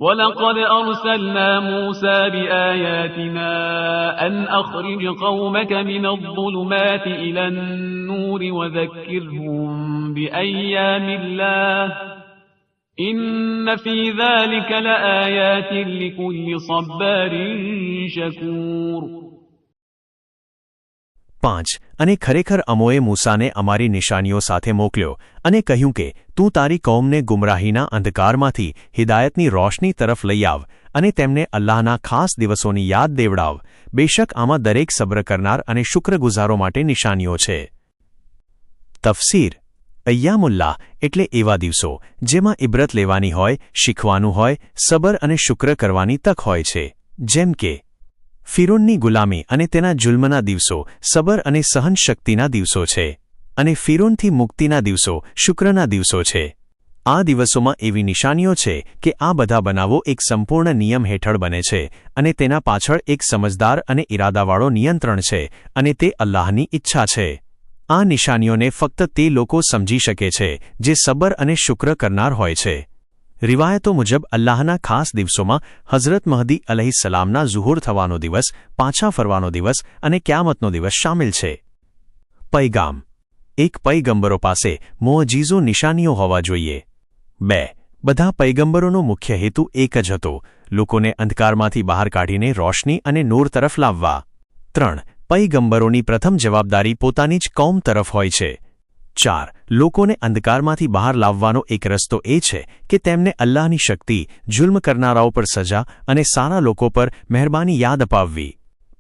وَلَقَدْ أَرْسَلْنَا مُوسَى بِآيَاتِنَا أَنْ أَخْرِجْ قَوْمَكَ مِنَ الظُّلُمَاتِ إِلَى النُّورِ وَذَكِّرْهُم بِأَيَّامِ اللَّهِ إِنَّ فِي ذَلِكَ لَآيَاتٍ لِكُلِّ صَبَّارٍ شَكُورٍ 5 અને ખરેખર અમોએ મૂસાને અમારી નિશાનીઓ સાથે મોકલ્યો અને કહ્યું કે તું તારી કૌમને ગુમરાહીના અંધકારમાંથી હિદાયતની રોશની તરફ લઈ આવ અને તેમને અલ્લાહના ખાસ દિવસોની યાદ દેવડાવ. બેશક આમાં દરેક સબ્ર કરનાર અને શુક્રગુજારો માટે નિશાનીઓ છે. તફસીર અય્યામુલ્લાહ એટલે એવા દિવસો જેમાં ઇબરત લેવાની હોય, શીખવાનું હોય, સબર અને શુક્ર કરવાની તક હોય છે. જેમ કે ફિરૌનની ગુલામી અને તેના જુલ્મના દિવસો સબર અને સહનશક્તિના દિવસો છે, અને ફિરૌનથી મુક્તિના દિવસો શુક્રના દિવસો છે. આ દિવસોમાં એવી નિશાનીઓ છે કે આ બધા બનાવો એક સંપૂર્ણ નિયમ હેઠળ બને છે અને તેના પાછળ એક સમજદાર અને ઇરાદાવાળો નિયંત્રણ છે, અને તે અલ્લાહની ઈચ્છા છે. આ નિશાનીઓને ફક્ત તે લોકો સમજી શકે છે જે સબર અને શુક્ર કરનાર હોય છે. રિવાયતો મુજબ અલ્લાહના ખાસ દિવસોમાં હઝરત મહદી અલૈહિસ્સલામના ઝુહુર થવાનો દિવસ, પાછા ફરવાનો દિવસ અને ક્યામતનો દિવસ શામેલ છે. પૈગામ એક પૈગંબરો પાસે મોઅજીઝો નિશાનીઓ હોવા જોઈએ. 2 બધા પૈગંબરોનો મુખ્ય હેતુ એક જ હતો, લોકોને અંધકારમાંથી બહાર કાઢીને રોશની અને નૂર તરફ લાવવા. 3 પૈગંબરોની પ્રથમ જવાબદારી પોતાની જ કૌમ તરફ હોય છે. 4 લોકોને અંધકારમાંથી બહાર લાવવાનો એક રસ્તો એ છે કે તેમને અલ્લાહની શક્તિ, જુલ્મ કરનારાઓ પર સજા અને સારા લોકો પર મહેરબાની યાદ અપાવવી.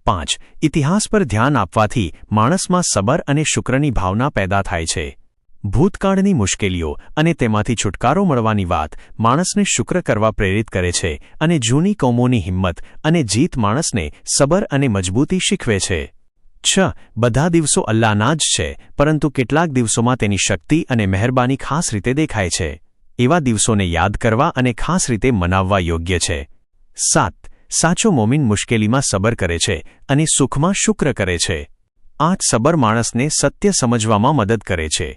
5 ઇતિહાસ પર ધ્યાન આપવાથી માણસમાં સબર અને શુક્રની ભાવના પેદા થાય છે. ભૂતકાળની મુશ્કેલીઓ અને તેમાંથી છુટકારો મળવાની વાત માણસને શુક્ર કરવા પ્રેરિત કરે છે, અને જૂની કૌમોની હિંમત અને જીત માણસને સબર અને મજબૂતી શીખવે છે. 6 બધા દિવસો અલ્લાહના જ છે, પરંતુ કેટલાક દિવસોમાં તેની શક્તિ અને મહેરબાની ખાસ રીતે દેખાય છે. એવા દિવસોને યાદ કરવા અને ખાસ રીતે મનાવવા યોગ્ય છે. 7 સાચો મોમિન મુશ્કેલીમાં સબર કરે છે અને સુખમાં શુક્ર કરે છે. 8 સબર માણસને સત્ય સમજવામાં મદદ કરે છે.